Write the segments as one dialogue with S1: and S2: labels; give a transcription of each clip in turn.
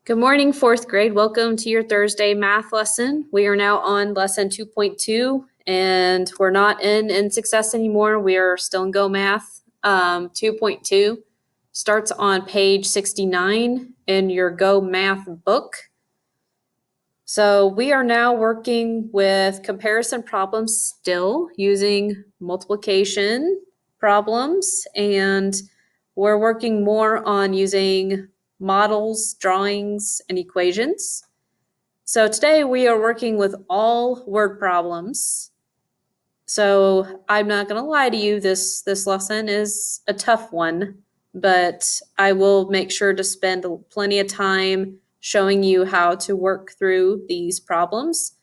S1: Good morning, fourth grade. Welcome to your Thursday math lesson. We are now on lesson 2.2, and we're not in Success anymore. We are still in Go Math. 2.2 starts on page 69 in your Go Math book. So we are now working with comparison problems still using multiplication problems, and we're working more on using models, drawings, and equations. So today we are working with all word problems. So I'm not going to lie to you, this lesson is a tough one, but I will make sure to spend plenty of time showing you how to work through these problems.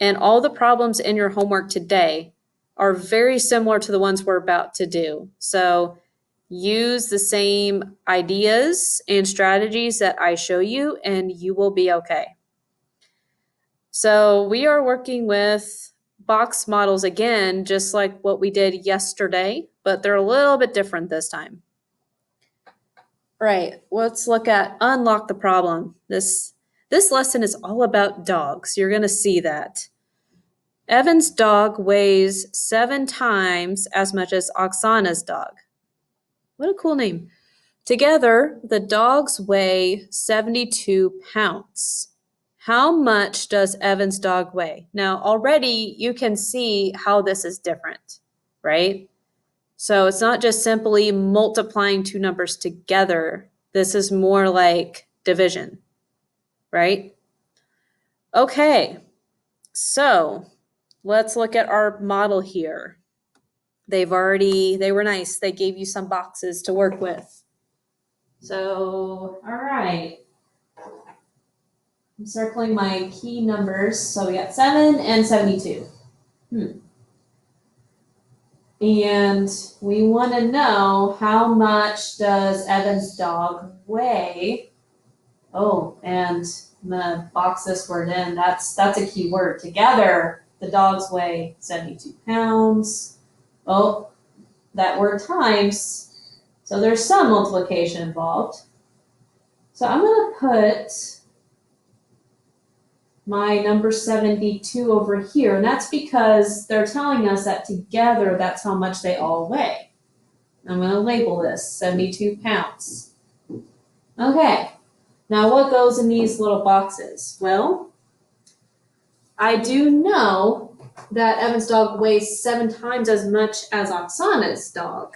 S1: And all the problems in your homework today are very similar to the ones we're about to do. So use the same ideas and strategies that I show you, and you will be okay. So we are working with box models again, just like what we did yesterday, but they're a little bit different this time. Right, let's look at unlock the problem. This lesson is all about dogs. You're going to see that. Evan's dog weighs 7 times as much as Oksana's dog. What a cool name. Together, the dogs weigh 72 pounds. How much does Evan's dog weigh? Now, already you can see how this is different, right? So it's not just simply multiplying two numbers together. This is more like division, right? Okay, so let's look at our model here. They were nice. They gave you some boxes to work with. So, all right. I'm circling my key numbers. So we got 7 and 72. And we want to know how much does Evan's dog weigh? Oh, and I'm gonna box this word in. That's a key word. Together, the dogs weigh 72 pounds. Oh, that word times. So there's some multiplication involved. So I'm gonna put my number 72 over here, and that's because they're telling us that together that's how much they all weigh. I'm going to label this 72 pounds. Okay, now what goes in these little boxes? Well, I do know that Evan's dog weighs 7 times as much as Oksana's dog.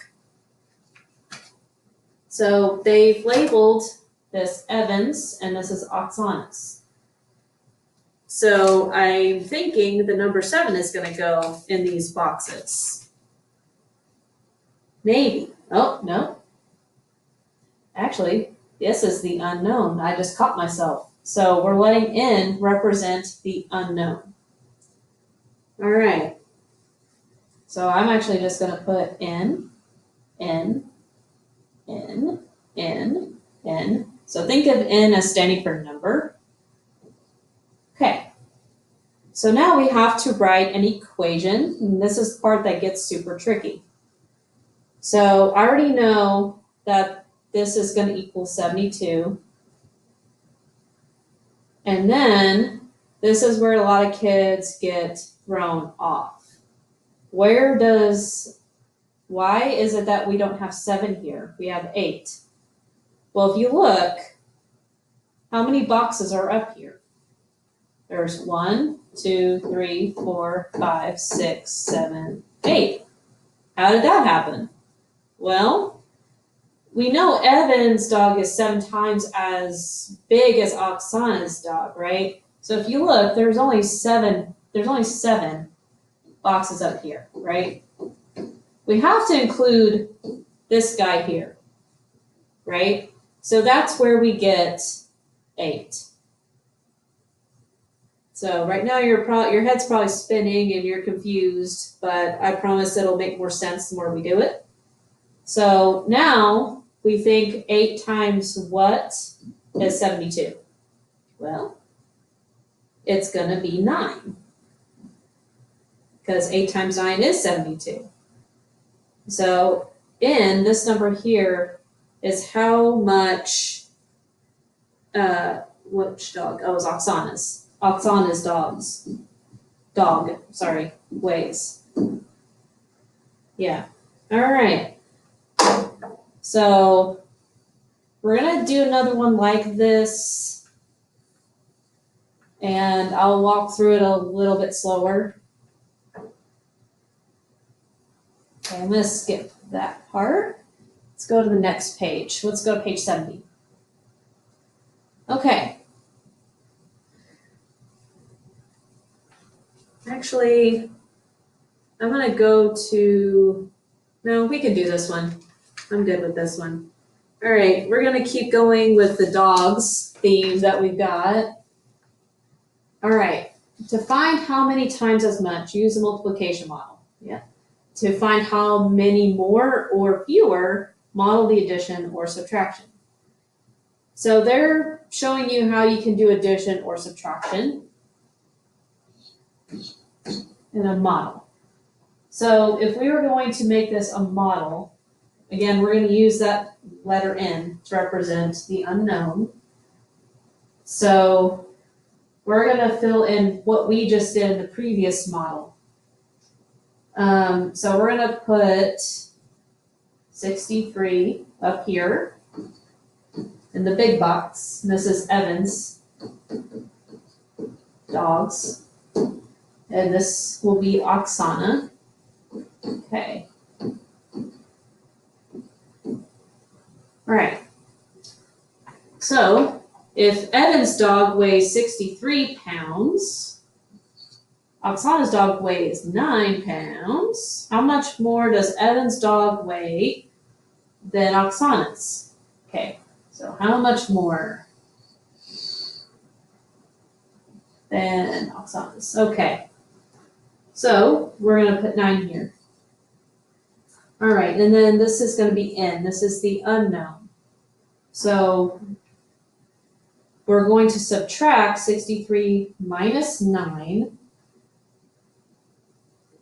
S1: So they've labeled this Evan's and this is Oksana's. So I'm thinking the number 7 is going to go in these boxes. Maybe. Oh, no. Actually, this is the unknown. I just caught myself. So we're letting n represent the unknown. All right. So I'm actually just going to put n, n, n, n, n. So think of n as standing for number. Okay, so now we have to write an equation, and this is the part that gets super tricky. So I already know that this is going to equal 72. And then this is where a lot of kids get thrown off. Why is it that we don't have 7 here? We have 8. Well, if you look, how many boxes are up here? There's 1, 2, 3, 4, 5, 6, 7, 8. How did that happen? Well, we know Evan's dog is 7 times as big as Oksana's dog, right? So if you look, there's only 7 boxes up here, right? We have to include this guy here, right? So that's where we get 8. So right now your head's probably spinning and you're confused, but I promise it'll make more sense the more we do it. So now we think 8 times what is 72? Well, it's going to be 9 because 8 times 9 is 72. So in this number here is how much which dog? Oh, it was Oksana's. Oksana's dog, weighs. Yeah. All right. So we're going to do another one like this, and I'll walk through it a little bit slower. Okay, I'm going to skip that part. Let's go to the next page. Let's go to page 70. Okay. Actually, I'm going to go to, no, we can do this one. I'm good with this one. All right, we're going to keep going with the dogs theme that we've got. All right, to find how many times as much, use the multiplication model. Yeah. To find how many more or fewer, model the addition or subtraction. So they're showing you how you can do addition or subtraction in a model. So if we were going to make this a model, again, we're going to use that letter N to represent the unknown. So we're going to fill in what we just did in the previous model. So we're going to put 63 up here in the big box. And this is Evan's dogs. And this will be Oksana. Okay. All right. So if Evan's dog weighs 63 pounds, Oksana's dog weighs 9 pounds. How much more does Evan's dog weigh than Oksana's? Okay, so how much more than Oksana's? Okay, so we're going to put 9 here. All right, and then this is going to be N. This is the unknown. So we're going to subtract 63 minus 9.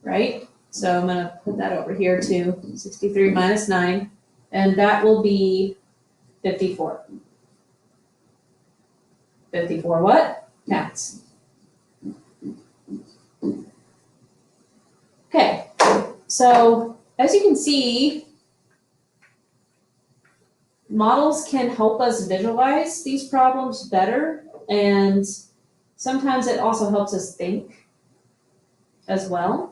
S1: Right? So I'm going to put that over here too. 63 minus 9. And that will be 54. 54 what? Pounds. Okay. So as you can see, models can help us visualize these problems better. And sometimes it also helps us think as well.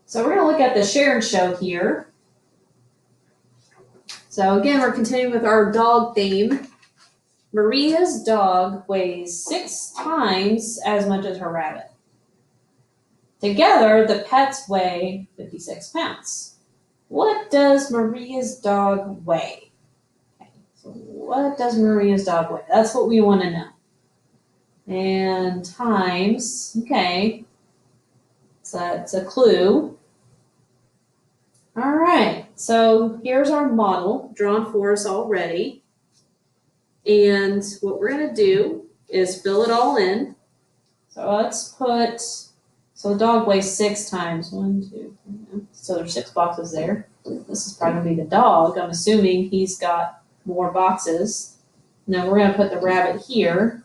S1: So we're going to look at the share and show here. So again, we're continuing with our dog theme. Maria's dog weighs 6 times as much as her rabbit. Together, the pets weigh 56 pounds. What does Maria's dog weigh? Okay, so what does Maria's dog weigh? That's what we want to know. And times, okay, so that's a clue. All right, so here's our model drawn for us already. And what we're going to do is fill it all in. So let's put, so the dog weighs 6 times. 1, 2, 3. So there's 6 boxes there. This is probably going to be the dog. I'm assuming he's got more boxes. And then we're going to put the rabbit here.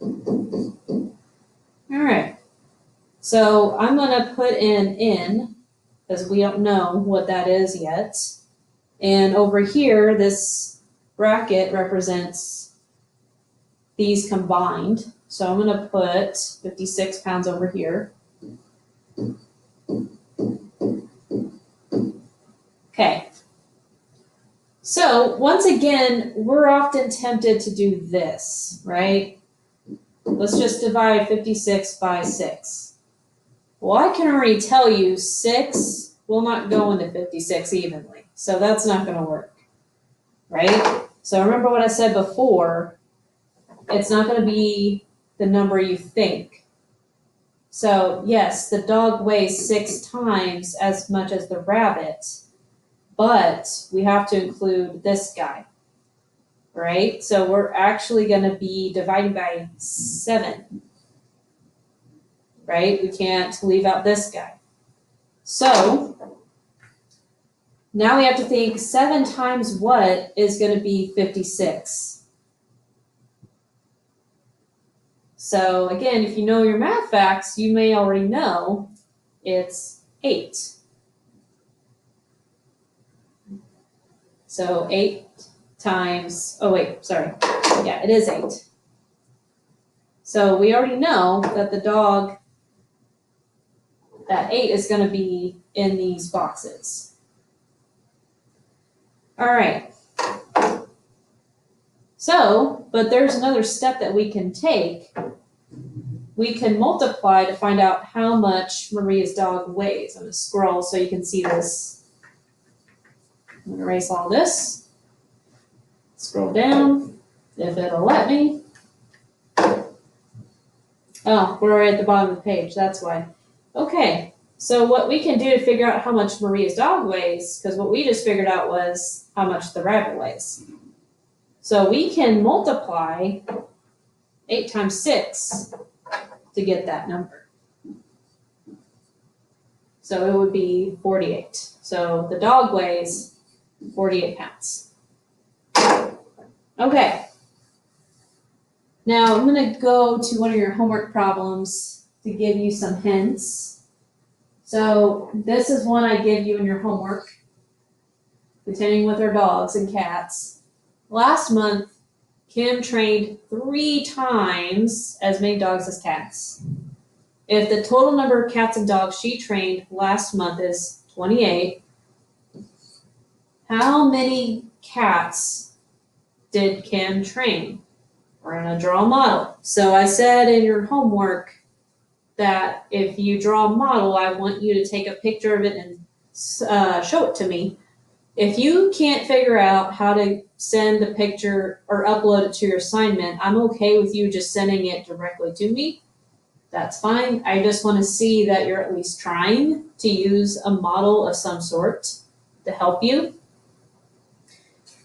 S1: All right. So I'm going to put in N, because we don't know what that is yet. And over here, this bracket represents these combined. So I'm going to put 56 pounds over here. Okay. So once again, we're often tempted to do this, right? Let's just divide 56 by 6. Well, I can already tell you 6 will not go into 56 evenly. So that's not going to work, right? So remember what I said before, it's not going to be the number you think. So yes, the dog weighs 6 times as much as the rabbit, but we have to include this guy, right? So we're actually going to be dividing by 7. Right? We can't leave out this guy. So now we have to think 7 times what is going to be 56? So again, if you know your math facts, you may already know it's 8. So 8 times, oh wait, sorry. Yeah, it is 8. So we already know that the dog, that 8 is going to be in these boxes. All right. So, but there's another step that we can take. We can multiply to find out how much Maria's dog weighs. I'm going to scroll so you can see this. I'm going to erase all this. Scroll down, if it'll let me. Oh, we're already at the bottom of the page, that's why. Okay, so what we can do to figure out how much Maria's dog weighs, because what we just figured out was how much the rabbit weighs. So we can multiply 8 times 6 to get that number. So it would be 48. So the dog weighs 48 pounds. Okay. Now I'm going to go to one of your homework problems to give you some hints. So this is one I give you in your homework, continuing with our dogs and cats. Last month, Kim trained 3 times as many dogs as cats. If the total number of cats and dogs she trained last month is 28, how many cats did Kim train? We're going to draw a model. So I said in your homework that if you draw a model, I want you to take a picture of it and show it to me. If you can't figure out how to send a picture or upload it to your assignment, I'm okay with you just sending it directly to me. That's fine. I just want to see that you're at least trying to use a model of some sort to help you.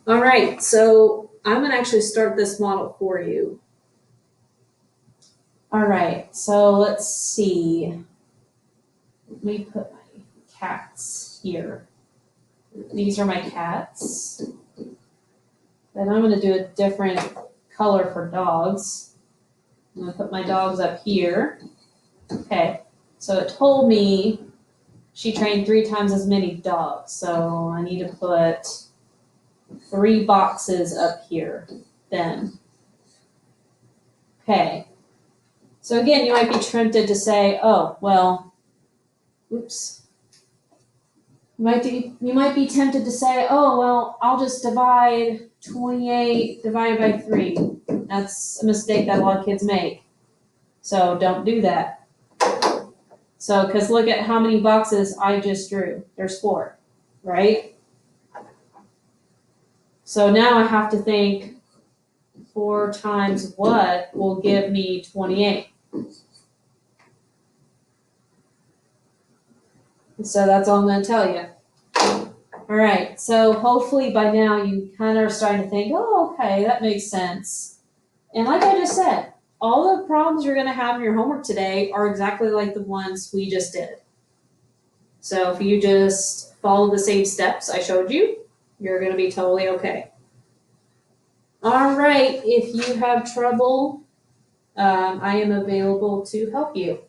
S1: All right, so I'm going to actually start this model for you. All right, so let's see. Let me put my cats here. These are my cats. Then I'm going to do a different color for dogs. I'm going to put my dogs up here. Okay, so it told me she trained 3 times as many dogs. So I need to put 3 boxes up here then. Okay, so again, you might be tempted to say, oh, well, oops. You might be tempted to say, oh, well, I'll just divide 28 divided by 3. That's a mistake that a lot of kids make. So don't do that. So, because look at how many boxes I just drew. There's 4, right? So now I have to think 4 times what will give me 28. So that's all I'm going to tell you. All right, so hopefully by now you kind of are starting to think, oh, okay, that makes sense. And like I just said, all the problems you're going to have in your homework today are exactly like the ones we just did. So if you just follow the same steps I showed you, you're going to be totally okay. All right, if you have trouble, I am available to help you.